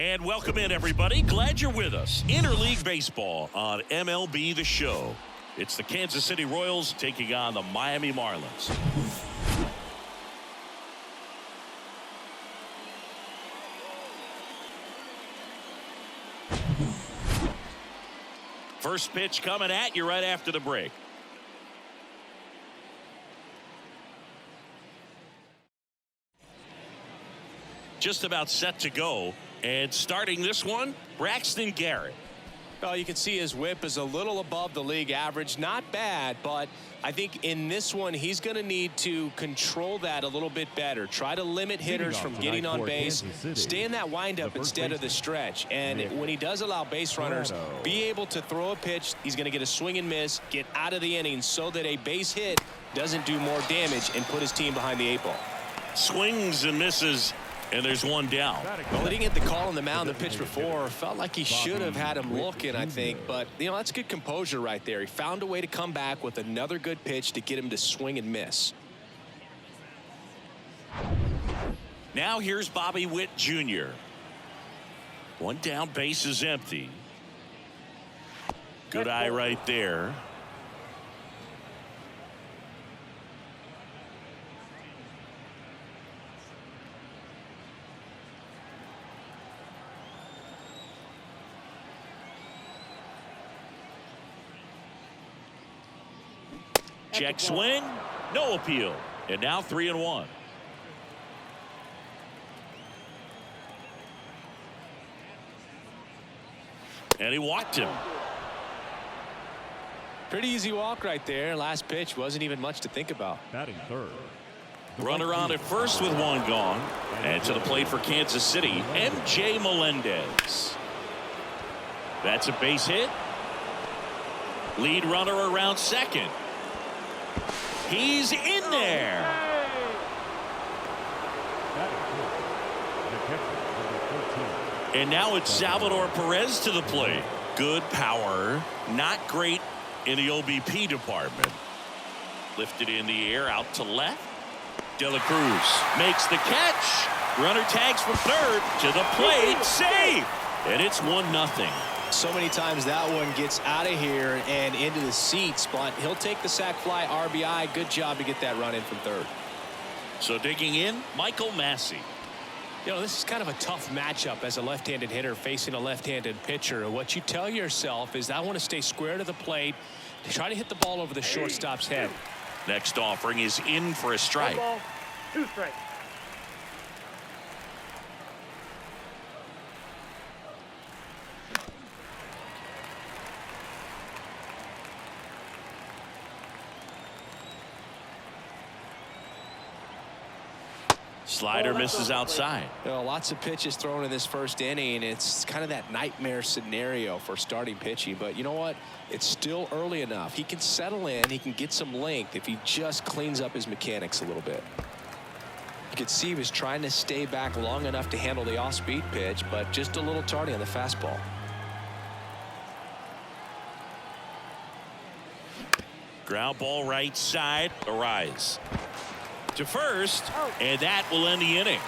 And welcome in, everybody. Glad you're with us. Interleague Baseball on MLB The Show. It's the Kansas City Royals taking on the Miami Marlins. First pitch coming at you right after the break. Just about set to go. And starting this one, Braxton Garrett. Well, you can see his whip is a little above the league average. Not bad, but I think in this one, he's going to need to control that a little bit better. Try to limit hitters from getting on base. Stay in that windup instead of the stretch. And when he does allow base runners, be able to throw a pitch. He's going to get a swing and miss, get out of the inning so that a base hit doesn't do more damage and put his team behind the 8 ball. Swings and misses. And there's one down. Well, he didn't get the call on the mound the pitch before. Felt like he should have had him looking, I think. But, you know, that's good composure right there. He found a way to come back with another good pitch to get him to swing and miss. Now here's Bobby Witt Jr. One down, base is empty. Good eye right there. Check swing, no appeal, and now 3-1. And he walked him. Pretty easy walk right there. Last pitch wasn't even much to think about. Batting third. Runner on at first with one gone. And to the plate for Kansas City, M.J. Melendez. That's a base hit. Lead runner around second. He's in there. And now it's Salvador Perez to the plate. Good power. Not great in the OBP department. Lifted in the air out to left. De La Cruz makes the catch. Runner tags from third to the plate. Safe. And it's 1-0. So many times that one gets out of here and into the seats, but he'll take the sac fly RBI. Good job to get that run in from third. So digging in, Michael Massey. You know, this is kind of a tough matchup as a left-handed hitter facing a left-handed pitcher. What you tell yourself is I want to stay square to the plate, try to hit the ball over the shortstop's head. Next offering is in for a strike. 2 strikes. Slider misses outside. You know, lots of pitches thrown in this first inning. It's kind of that nightmare scenario for starting pitching. But you know what? It's still early enough. He can settle in. He can get some length if he just cleans up his mechanics a little bit. You could see he was trying to stay back long enough to handle the off-speed pitch, but just a little tardy on the fastball. Ground ball right side. Arise to first, and that will end the inning.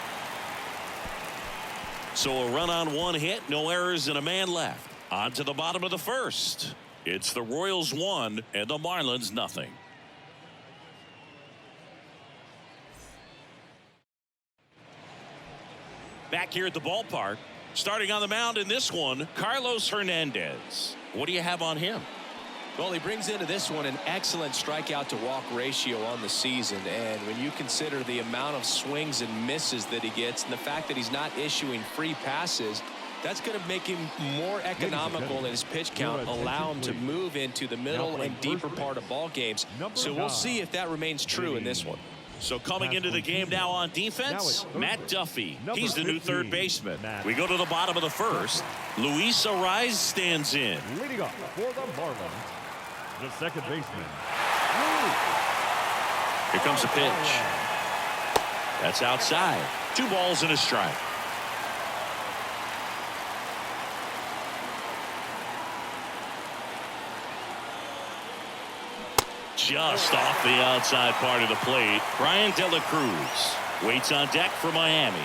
So a run on one hit, no errors, and a man left. On to the bottom of the first. It's the Royals 1 and the Marlins 0. Back here at the ballpark, starting on the mound in this one, Carlos Hernandez. What do you have on him? Well, he brings into this one an excellent strikeout to walk ratio on the season. And when you consider the amount of swings and misses that he gets and the fact that he's not issuing free passes, that's going to make him more economical in his pitch count, allow him to move into the middle and deeper part of ball games. So we'll see if that remains true in this one. So coming into the game now on defense, Matt Duffy. He's the new third baseman. We go to the bottom of the first. Luis Arise stands in. Leading off for the Marlins, the second baseman. Here comes the pitch. That's outside. 2 balls and a strike. Just off the outside part of the plate. Brian De La Cruz waits on deck for Miami.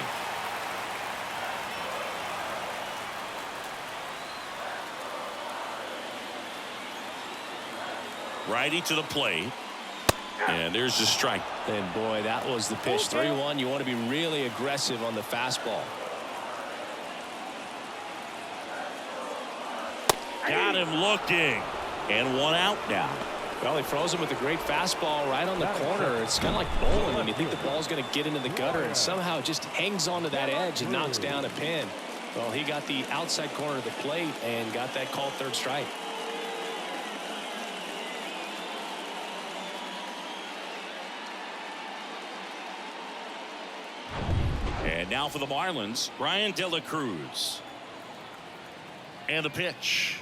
Righty to the plate. And there's the strike. And boy, that was the pitch. 3-1. You want to be really aggressive on the fastball. Got him looking. And one out now. Well, he froze him with a great fastball right on the corner. It's kind of like bowling when you think the ball's going to get into the gutter and somehow it just hangs onto that edge and knocks down a pin. Well, he got the outside corner of the plate and got that called third strike. And now for the Marlins, Brian De La Cruz. And the pitch.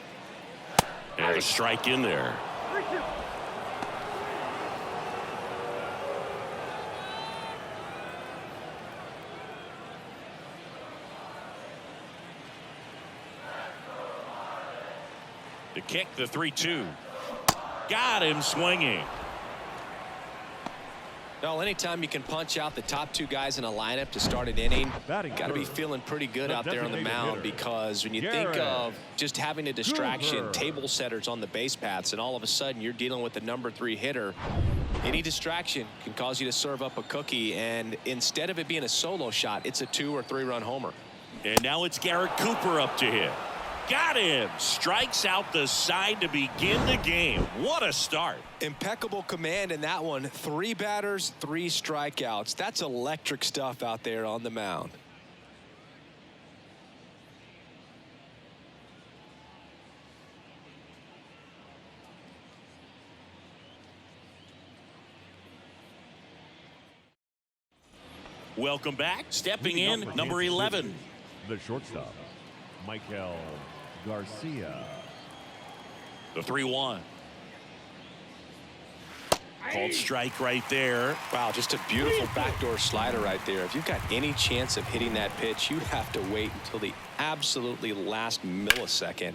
And a strike in there. The kick, the 3-2. Got him swinging. Well, anytime you can punch out the top two guys in a lineup to start an inning, got to be feeling pretty good out there on the mound, because when you think of just having a distraction, table setters on the base paths, and all of a sudden you're dealing with the number 3 hitter, any distraction can cause you to serve up a cookie, and instead of it being a solo shot, it's a 2 or 3 run homer. And now it's Garrett Cooper up to hit. Got him. Strikes out the side to begin the game. What a start. Impeccable command in that one. 3 batters, 3 strikeouts. That's electric stuff out there on the mound. Welcome back. Stepping in, number 11. The shortstop, Michael Garcia. The 3-1. Called strike right there. Wow, just a beautiful backdoor slider right there. If you've got any chance of hitting that pitch, you have to wait until the absolutely last millisecond.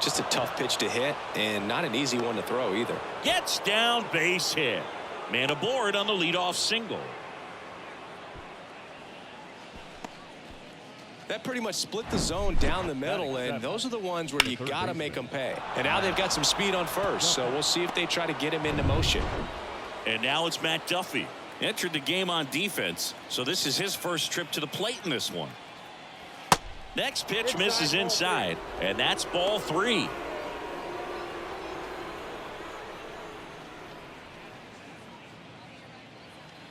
Just a tough pitch to hit, and not an easy one to throw either. Gets down, base hit. Man aboard on the leadoff single. That pretty much split the zone down the middle, and those are the ones where you got to make them pay. And now they've got some speed on first, so we'll see if they try to get him into motion. And now it's Matt Duffy. Entered the game on defense, so this is his first trip to the plate in this one. Next pitch misses inside, and that's ball 3.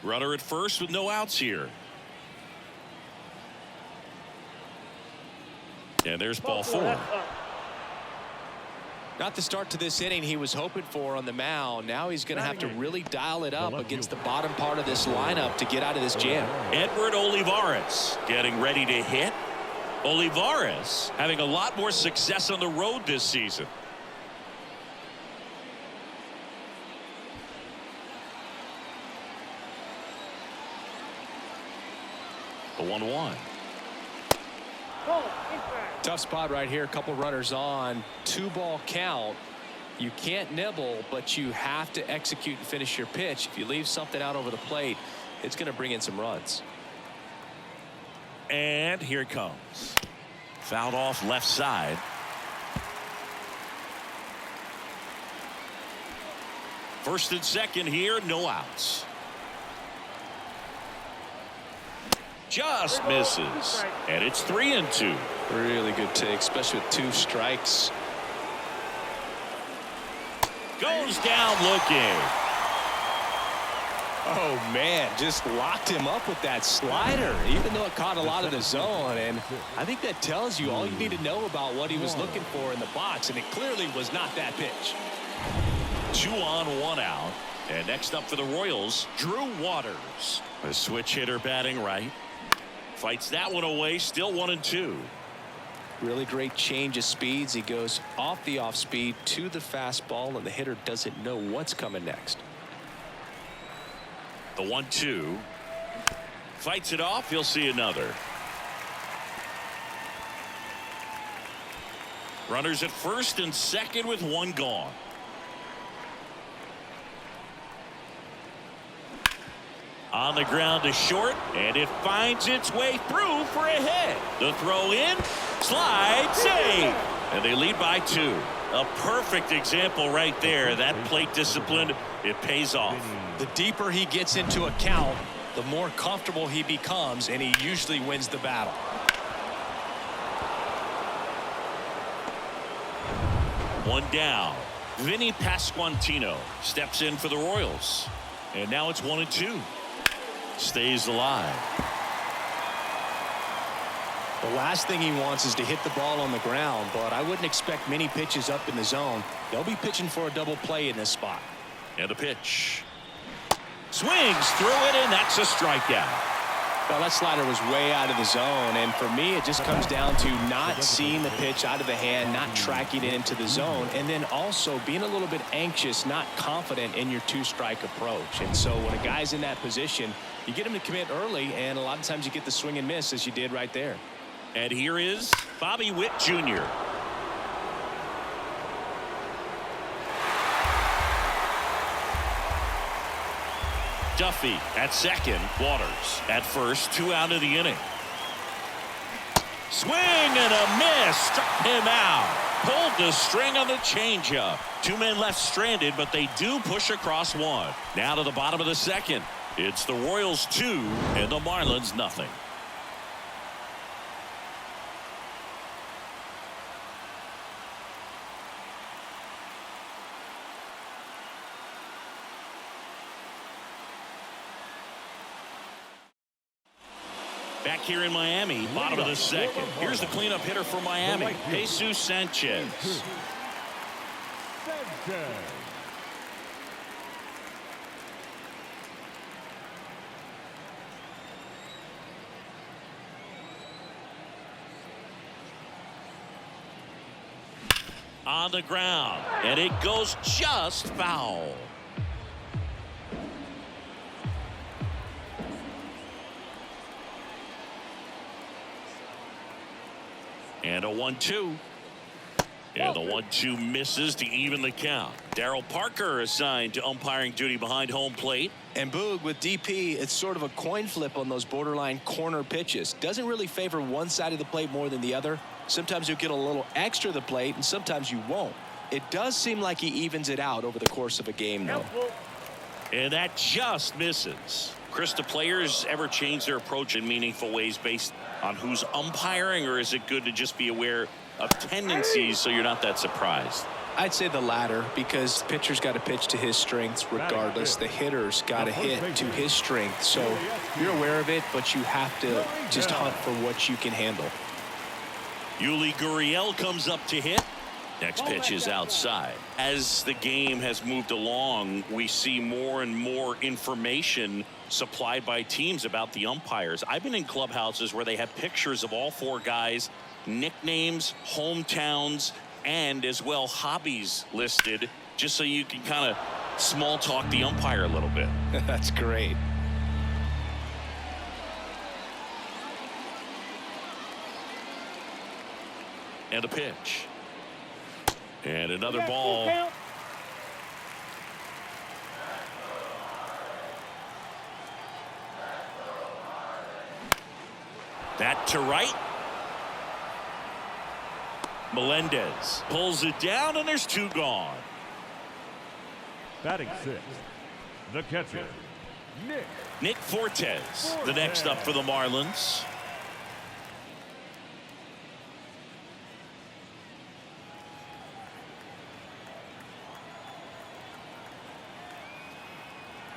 Runner at first with no outs here. And there's ball 4. Not the start to this inning he was hoping for on the mound. Now he's going to have to really dial it up against the bottom part of this lineup to get out of this jam. Edward Olivares getting ready to hit. Olivares having a lot more success on the road this season. The 1-1. Tough spot right here. A couple runners on. 2-ball count. You can't nibble, but you have to execute and finish your pitch. If you leave something out over the plate, it's going to bring in some runs. And here it comes. Fouled off left side. First and second here, no outs. Just misses. And it's 3-2. Really good take, especially with 2 strikes. Goes down looking. Oh, man, just locked him up with that slider, even though it caught a lot of the zone. And I think that tells you all you need to know about what he was looking for in the box, and it clearly was not that pitch. 2 on, 1 out. And next up for the Royals, Drew Waters. A switch hitter batting right. Fights that one away, still 1-2. Really great change of speeds. He goes off the off speed to the fastball, and the hitter doesn't know what's coming next. The 1-2. Fights it off. He'll see another. Runners at first and second with 1 gone. On the ground to short, and it finds its way through for a hit. The throw in, slide, save, and they lead by 2. A perfect example right there. That plate discipline, it pays off. The deeper he gets into a count, the more comfortable he becomes, and he usually wins the battle. One down. Vinny Pasquantino steps in for the Royals. And now it's 1-2. Stays alive. The last thing he wants is to hit the ball on the ground, but I wouldn't expect many pitches up in the zone. They'll be pitching for a double play in this spot. And a pitch. Swings through it, and that's a strikeout. Well, that slider was way out of the zone, and for me, it just comes down to not seeing the pitch out of the hand, not tracking it into the zone, and then also being a little bit anxious, not confident in your two-strike approach. And so when a guy's in that position, you get him to commit early, and a lot of times you get the swing and miss, as you did right there. And here is Bobby Witt Jr. Duffy at second. Waters at first. 2 out of the inning. Swing and a miss. Struck him out. Pulled the string on the changeup. 2 men left stranded, but they do push across 1. Now to the bottom of the second. It's the Royals 2 and the Marlins nothing. Back here in Miami, bottom of the second. Here's the cleanup hitter for Miami, Jesus Sanchez. On the ground, and it goes just foul. And a 1-2. And the 1-2 misses to even the count. Darryl Parker assigned to umpiring duty behind home plate. And Boog, with DP, it's sort of a coin flip on those borderline corner pitches. Doesn't really favor one side of the plate more than the other. Sometimes you'll get a little extra the plate, and sometimes you won't. It does seem like he evens it out over the course of a game, though. And that just misses. Chris, do players ever change their approach in meaningful ways based on who's umpiring, or is it good to just be aware of tendencies so you're not that surprised? I'd say the latter, because the pitcher's got to pitch to his strengths regardless. The hitter's got to hit to his strength. So you're aware of it, but you have to just hunt for what you can handle. Yuli Gurriel comes up to hit. Next pitch is outside. As the game has moved along, we see more and more information supplied by teams about the umpires. I've been in clubhouses where they have pictures of all 4 guys, nicknames, hometowns, and as well hobbies listed, just so you can kind of small talk the umpire a little bit. That's great. And a pitch. And another ball. That to right. Melendez pulls it down, and there's 2 gone. Batting 6th, the catcher, Nick Fortes, the next up for the Marlins.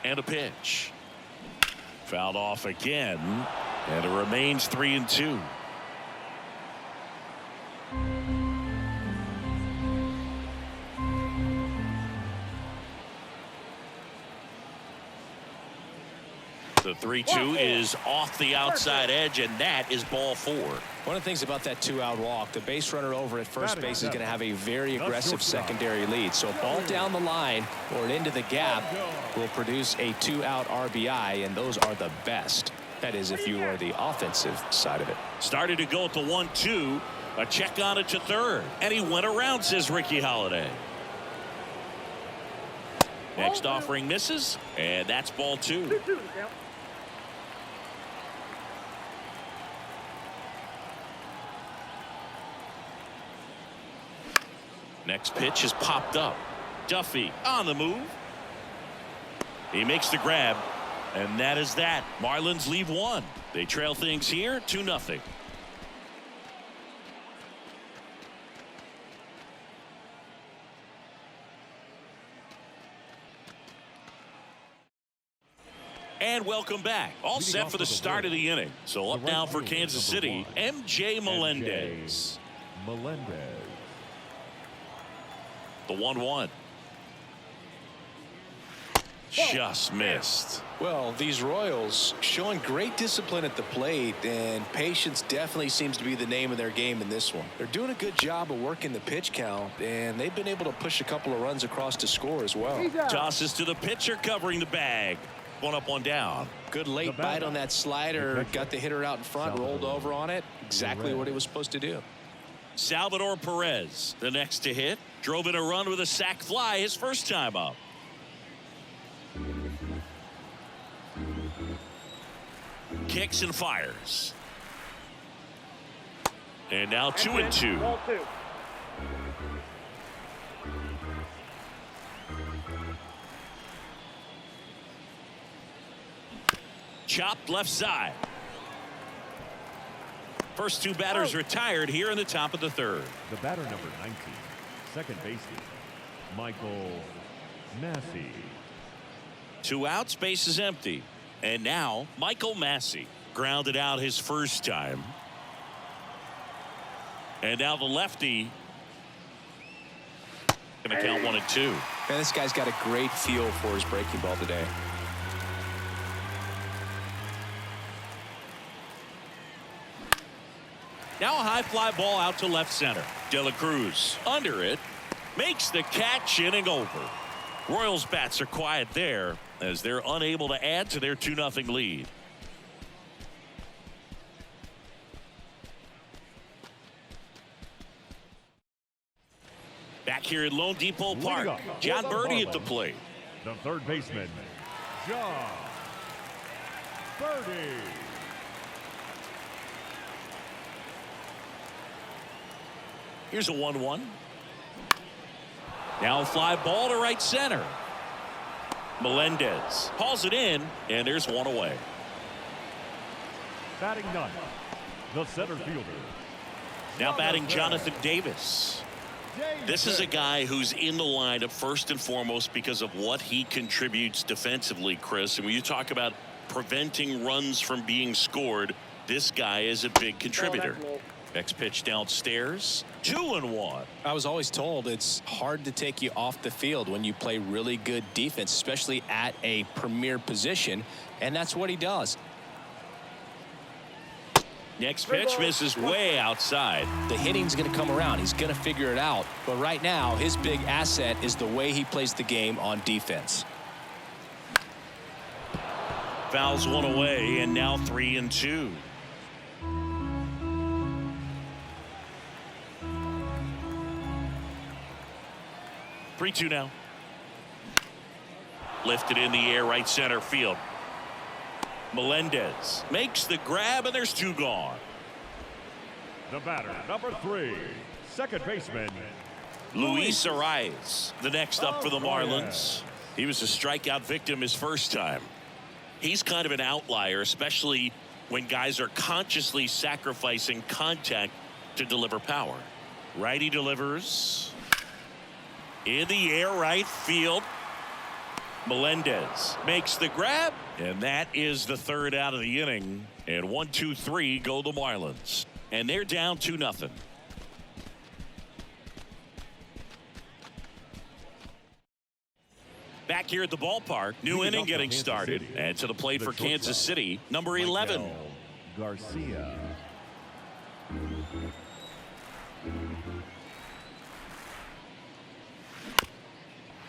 And a pitch. Fouled off again, and it remains 3-2. The 3-2 is off the outside edge, and that is ball 4. One of the things about that 2-out walk, the base runner over at first base is going to have a very aggressive secondary lead. So a ball down the line or into the gap will produce a 2-out RBI, and those are the best. That is, if you are the offensive side of it. Started to go at the 1-2. A check on it to third, and he went around, says Ricky Holiday. Next offering misses, and that's ball 2. Next pitch is popped up. Duffy on the move. He makes the grab. And that is that. Marlins leave one. They trail things here 2-0. And welcome back. All set for the start of the inning. So up now for Kansas City, MJ Melendez. The 1-1. Just missed. Well, these Royals showing great discipline at the plate, and patience definitely seems to be the name of their game in this one. They're doing a good job of working the pitch count, and they've been able to push a couple of runs across to score as well. Tosses to the pitcher covering the bag. 1 up, 1 down. Good late bite on that slider. Got the hitter out in front, rolled over on it. Exactly what he was supposed to do. Salvador Perez, the next to hit. Drove in a run with a sac fly his first time up. Kicks and fires. And now 2-2. Chopped left side. First two batters retired here in the top of the third. The batter number 19, second baseman, Michael Massey. 2 outs, base is empty. And now Michael Massey grounded out his first time. And now the lefty going to count 1 and 2. Man, this guy's got a great feel for his breaking ball today. Now a high fly ball out to left center. De La Cruz under it, makes the catch, inning over. Royals bats are quiet there as they're unable to add to their 2-0 lead. Back here at Lone Depot Park, John Birdie at the plate. The third baseman, John Birdie. Here's a 1-1. Now a fly ball to right center. Melendez hauls it in, and there's 1 away. Batting ninth, the center fielder. Now batting Jonathan Davis. This is a guy who's in the lineup first and foremost because of what he contributes defensively, Chris. And when you talk about preventing runs from being scored, this guy is a big contributor. Next pitch downstairs. 2-1. I was always told it's hard to take you off the field when you play really good defense, especially at a premier position, and that's what he does. Next pitch misses way outside. The hitting's going to come around. He's going to figure it out. But right now, his big asset is the way he plays the game on defense. Fouls 1 away, and now 3-2. 3-2 now. Lifted in the air, right center field. Melendez makes the grab, and there's 2 gone. The batter, number 3, second baseman, Luis Arias, the next up for the Marlins. He was a strikeout victim his first time. He's kind of an outlier, especially when guys are consciously sacrificing contact to deliver power. Righty delivers. In the air, right field. Melendez makes the grab, and that is the third out of the inning. And 1, 2, 3 go the Marlins, and they're down 2-0. Back here at the ballpark, new inning getting started, and to the plate for Kansas City, number 11, Garcia.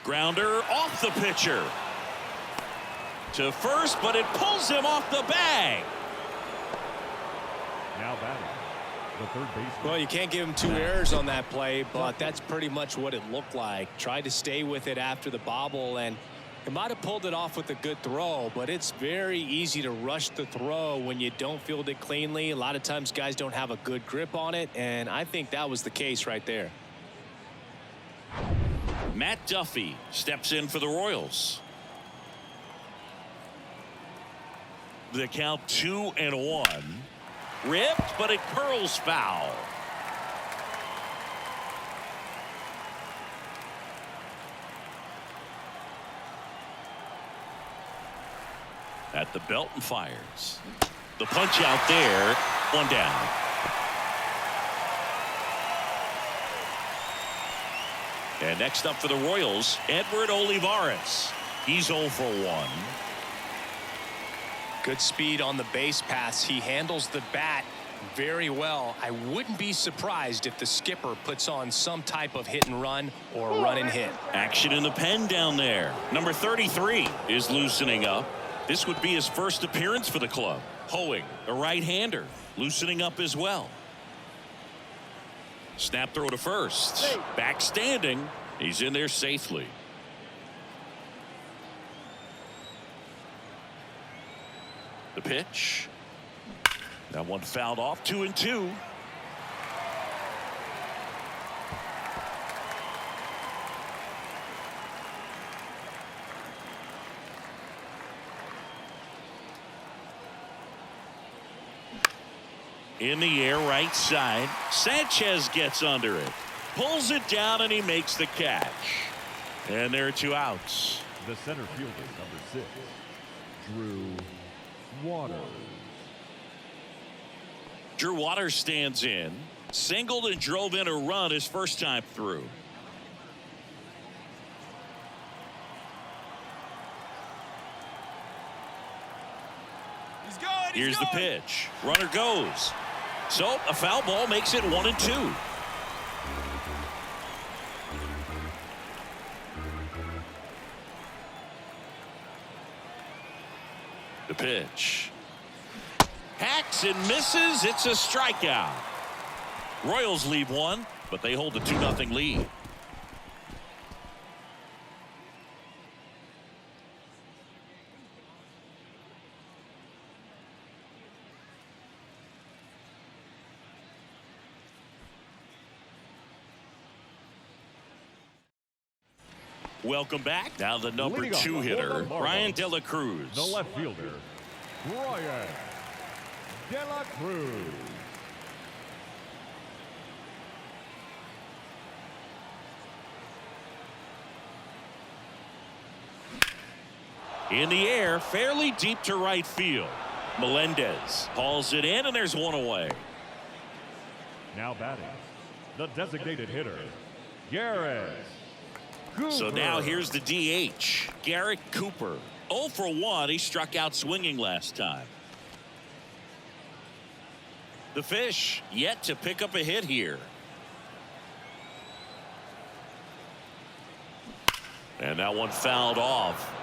Grounder off the pitcher to first, but it pulls him off the bag. Now batting, the third baseman. Well, you can't give him 2 errors on that play, but that's pretty much what it looked like. Tried to stay with it after the bobble, and it might have pulled it off with a good throw, but it's very easy to rush the throw when you don't field it cleanly. A lot of times guys don't have a good grip on it, and I think that was the case right there. Matt Duffy steps in for the Royals. The count 2-1. Ripped, but it curls foul. At the belt and fires. The punch out there. One down. And next up for the Royals, Edward Olivares. He's 0 for 1. Good speed on the base pass. He handles the bat very well. I wouldn't be surprised if the skipper puts on some type of hit and run or run and hit. Action in the pen down there. Number 33 is loosening up. This would be his first appearance for the club. Hoeing, a right-hander, loosening up as well. Snap throw to first. Back standing. He's in there safely. The pitch. That one fouled off. 2-2. In the air, right side. Sanchez gets under it. Pulls it down, and he makes the catch. And there are 2 outs. The center fielder, number 6, Drew Waters. Drew Waters stands in. Singled and drove in a run his first time through. Here's the pitch. Runner goes. So a foul ball makes it 1-2. The pitch. Hacks and misses. It's a strikeout. Royals leave one, but they hold a 2-0 lead. Welcome back. Now the number 2 hitter, Brian De La Cruz. The left fielder, Brian De La Cruz. In the air, fairly deep to right field. Melendez hauls it in, and there's one away. Now batting, the designated hitter, Garrett Cooper. So now here's the DH, Garrett Cooper. 0 for 1. He struck out swinging last time. The Fish yet to pick up a hit here. And that one fouled off.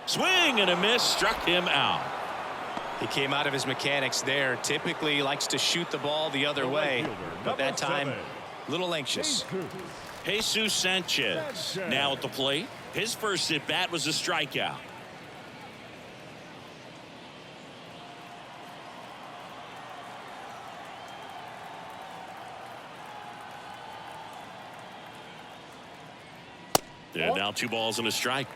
Swing and a miss, struck him out. He came out of his mechanics there. Typically he likes to shoot the ball the other way, but that time a little anxious. Jesus Sanchez now at the plate. His first at bat was a strikeout. And now 2 balls and a strike.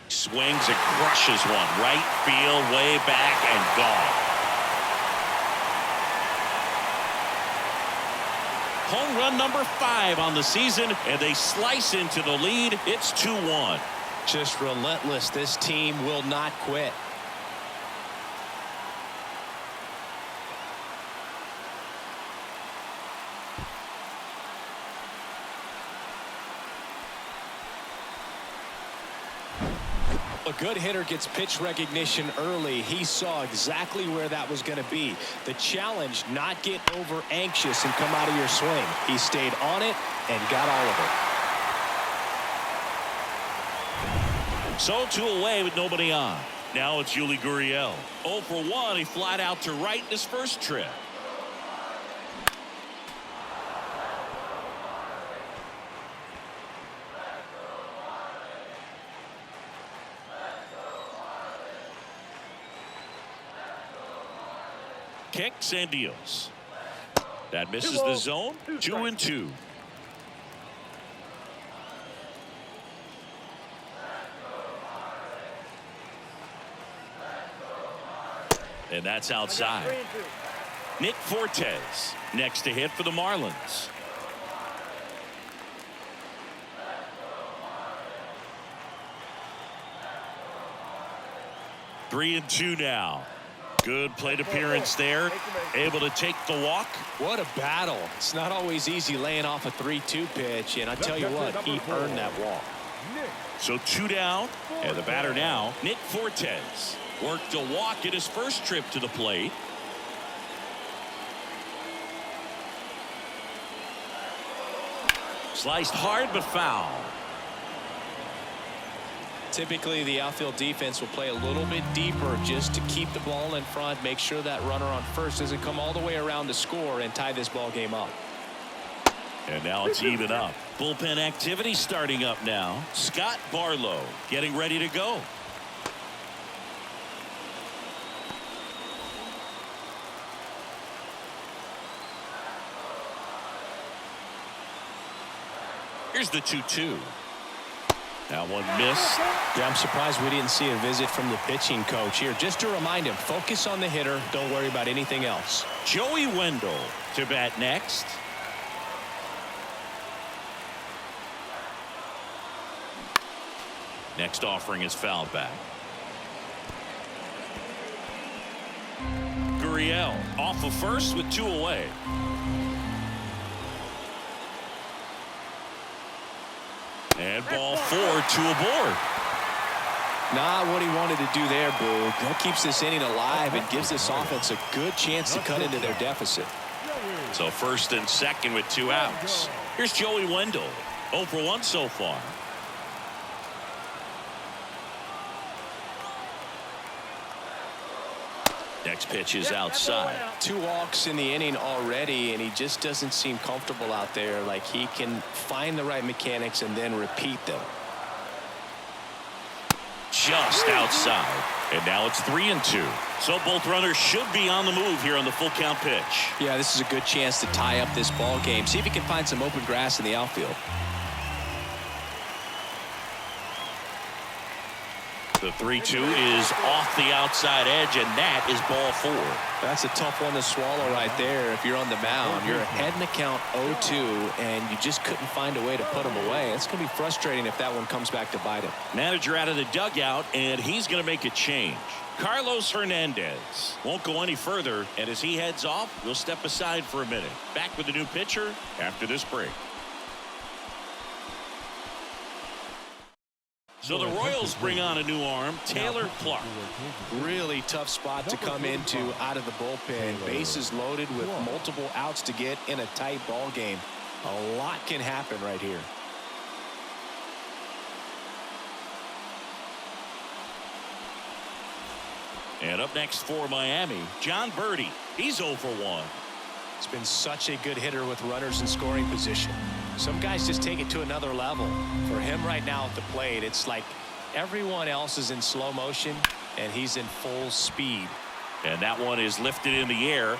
Swings and crushes one. Right field, way back, and gone. Home run number 5 on the season, and they slice into the lead. It's 2-1. Just relentless. This team will not quit. A good hitter gets pitch recognition early. He saw exactly where that was going to be. The challenge, not get over anxious and come out of your swing. He stayed on it and got all of it. So 2 away with nobody on. Now it's Yuli Gurriel. 0 for 1. He flied out to right in his first trip. kicks and deals. That misses the zone. 2-2. And that's outside. Nick Fortes next to hit for the Marlins. Three and two now. Good plate appearance there. Able to take the walk. What a battle. It's not always easy laying off a 3-2 pitch, and I tell you what, he earned that walk. So 2 down, and the batter now, Nick Fortes. Worked a walk at his first trip to the plate. Sliced hard but foul. Typically, the outfield defense will play a little bit deeper just to keep the ball in front, make sure that runner on first doesn't come all the way around to score and tie this ball game up. And now it's even up. Bullpen activity starting up now. Scott Barlow getting ready to go. Here's the 2-2. That one missed. Yeah, I'm surprised we didn't see a visit from the pitching coach here. Just to remind him, focus on the hitter. Don't worry about anything else. Joey Wendell to bat next. Next offering is fouled back. Gurriel off of first with 2 away. And ball 4, 2 aboard. Not what he wanted to do there, Boog. That keeps this inning alive and gives this offense a good chance to cut into their deficit. So first and second with 2 outs. Here's Joey Wendell. 0 for 1 so far. Next pitch is outside. 2 walks in the inning already, and he just doesn't seem comfortable out there. Like he can find the right mechanics and then repeat them. Just outside. And now it's 3 and 2. So both runners should be on the move here on the full count pitch. Yeah, this is a good chance to tie up this ball game. See if he can find some open grass in the outfield. The 3-2 is off the outside edge, and that is ball 4. That's a tough one to swallow right there. If you're on the mound, you're ahead in the count 0-2, and you just couldn't find a way to put him away. It's going to be frustrating if that one comes back to bite him. Manager out of the dugout, and he's going to make a change. Carlos Hernandez won't go any further, and as he heads off, we'll step aside for a minute. Back with the new pitcher after this break. So the Royals bring on a new arm, Taylor Clark. Really tough spot to come into out of the bullpen. Bases loaded with multiple outs to get in a tight ball game. A lot can happen right here. And up next for Miami, John Birdie. He's 0 for 1. He's been such a good hitter with runners in scoring position. Some guys just take it to another level. For him right now at the plate, it's like everyone else is in slow motion and he's in full speed. And that one is lifted in the air.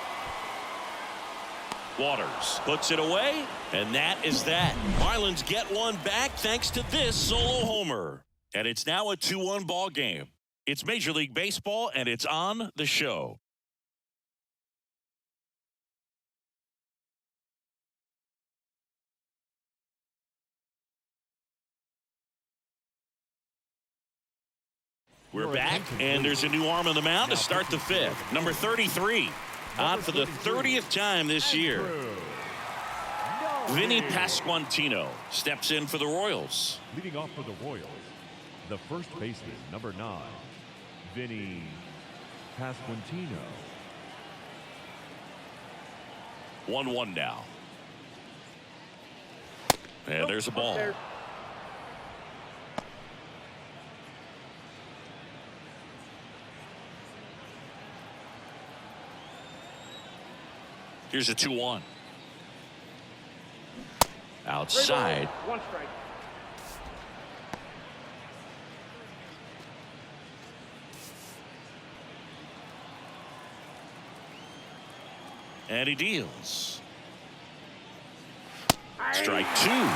Waters puts it away, and that is that. Marlins get one back thanks to this solo homer. And it's now a 2-1 ball game. It's Major League Baseball, and it's on the show. We're back, and there's a new arm on the mound to start the 5th. Number 33, on for the 30th time this year. Vinny Pasquantino steps in for the Royals. Leading off for the Royals, the first baseman, number 9, Vinny Pasquantino. 1-1 now. And there's a ball. Here's a 2-1. Outside. 1 strike. And he deals. Strike two.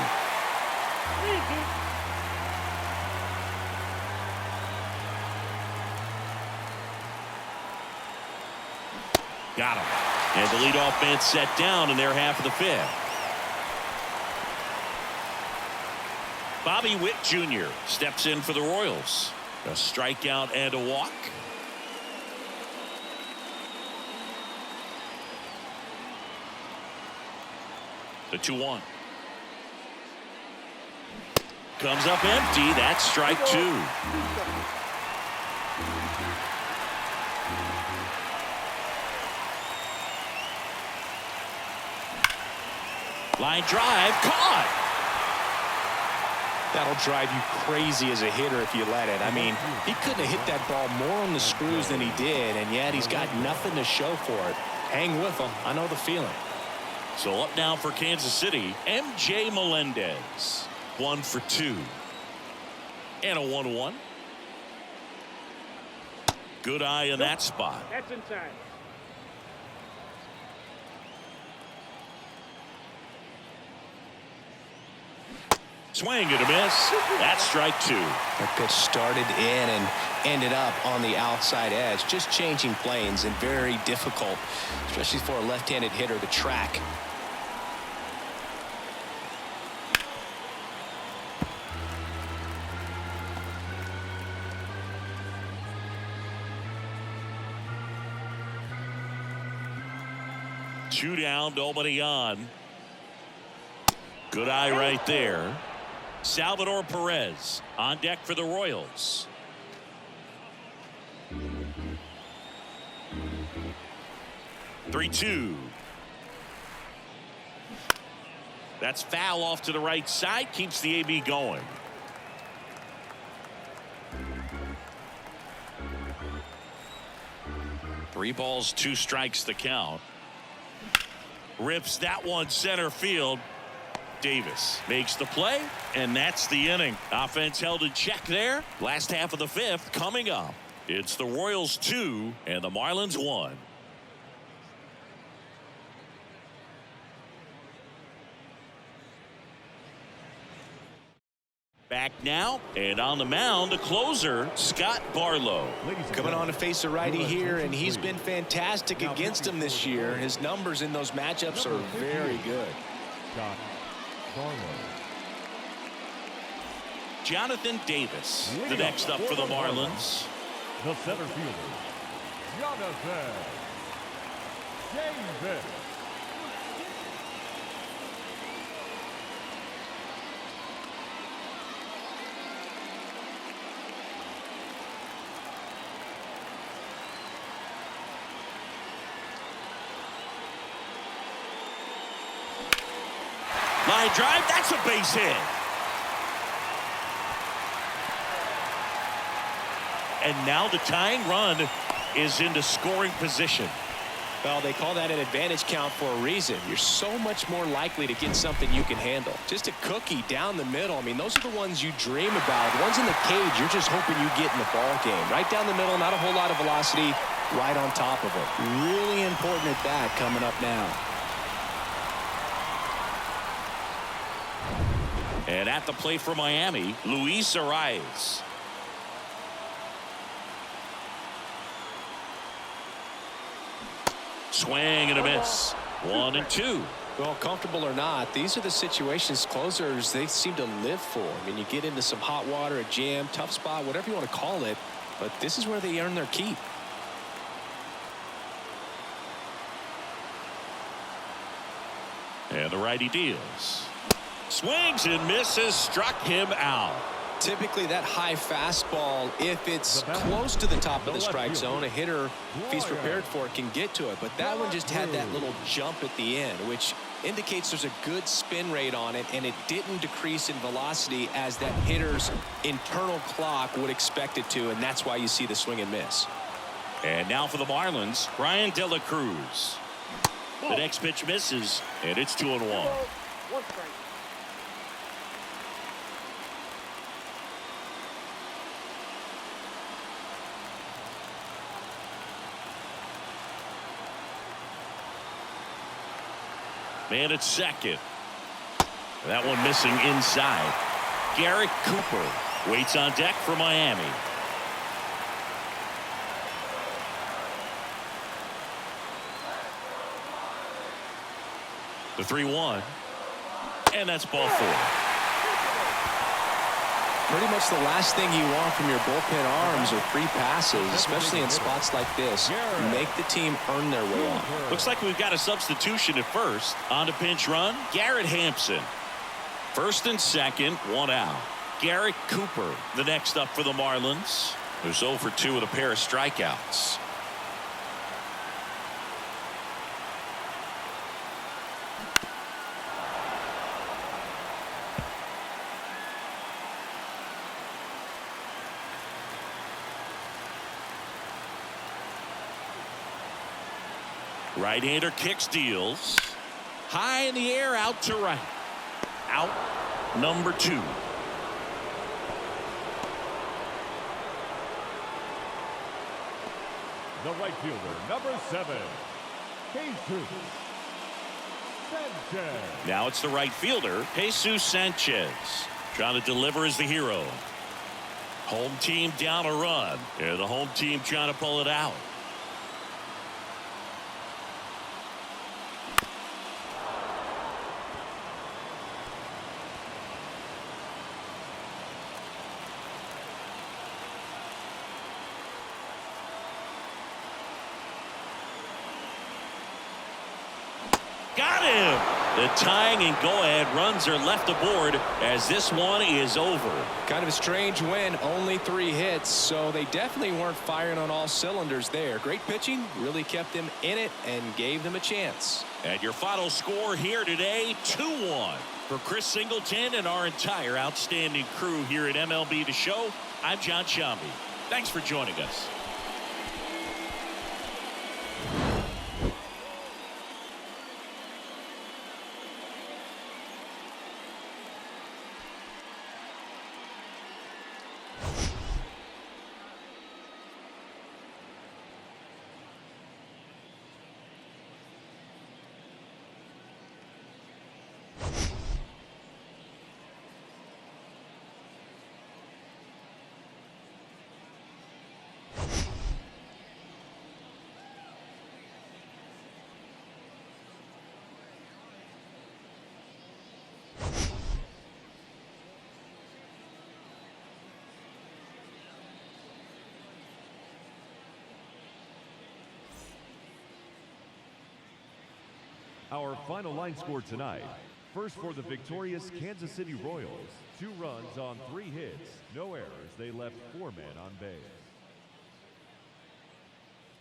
Got him. And the leadoff man set down in their half of the fifth. Bobby Witt Jr. steps in for the Royals. A strikeout and a walk. The 2-1. Comes up empty. That's strike two. Line drive, caught. That'll drive you crazy as a hitter if you let it. I mean, he couldn't have hit that ball more on the screws than he did, and yet he's got nothing to show for it. Hang with him. I know the feeling. So up now for Kansas City, MJ Melendez. 1 for 2. And a 1-1. Good eye in that spot. That's inside. Swing and a miss. That's strike two. That pitch started in and ended up on the outside edge. Just changing planes and very difficult, especially for a left-handed hitter to track. Two down, nobody on. Good eye right there. Salvador Perez on deck for the Royals. Three-two. That's foul off to the right side. Keeps the AB going. Three balls, 2 strikes the count. Rips that one center field. Davis makes the play, and that's the inning. Offense held in check there. Last half of the fifth coming up. It's the Royals 2 and the Marlins 1. Back now, and on the mound, the closer, Scott Barlow. Coming on to face a righty here, and he's been fantastic against him this year. His numbers in those matchups are very good. Scott Barlow. Jonathan Davis, the next up for the Marlins. The center fielder, Jonathan Davis. Line drive, that's a base hit. And now the tying run is into scoring position. Well, they call that an advantage count for a reason. You're so much more likely to get something you can handle. Just a cookie down the middle. I mean, those are the ones you dream about. The ones in the cage, you're just hoping you get in the ball game. Right down the middle, not a whole lot of velocity, right on top of it. Really important at that coming up now. And at the plate for Miami, Luis Arias. Swing and a miss. 1 and 2. Well, comfortable or not, these are the situations closers they seem to live for. I mean, you get into some hot water, a jam, tough spot, whatever you want to call it, but this is where they earn their keep. And the righty deals. Swings and misses, struck him out. Typically that high fastball, if it's close to the top of the strike zone, a hitter, if he's prepared for it, can get to it. But that one just had that little jump at the end, which indicates there's a good spin rate on it, and it didn't decrease in velocity as that hitter's internal clock would expect it to, and that's why you see the swing and miss. And now for the Marlins, Brian De La Cruz. The next pitch misses, and it's 2-1. One strike. Man at second. That one missing inside. Garrett Cooper waits on deck for Miami. The 3-1. And that's ball 4. Pretty much the last thing you want from your bullpen arms are free passes, especially in spots like this. Make the team earn their way on. Looks like we've got a substitution at first. On to pinch run, Garrett Hampson. First and second, 1 out. Garrett Cooper, the next up for the Marlins, who's 0 for 2 with a pair of strikeouts. Right-hander kicks, deals. High in the air, out to right. Out number 2. The right fielder, number 7, Jesus Sanchez. Now it's the right fielder, Jesus Sanchez. Trying to deliver as the hero. Home team down a run. Yeah, the home team trying to pull it out. Got him! The tying and go-ahead runs are left aboard as this one is over. Kind of a strange win, only 3 hits, so they definitely weren't firing on all cylinders there. Great pitching, really kept them in it and gave them a chance. And your final score here today, 2-1. For Chris Singleton and our entire outstanding crew here at MLB The Show, I'm John Shambi. Thanks for joining us. Our final line score tonight. First for the victorious Kansas City Royals. 2 runs on 3 hits. No errors. They left 4 men on base.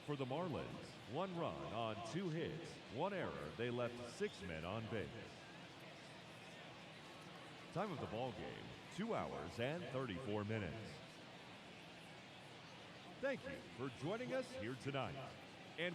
For the Marlins, 1 run on 2 hits. 1 error. They left 6 men on base. Time of the ball game, 2 hours and 34 minutes. Thank you for joining us here tonight.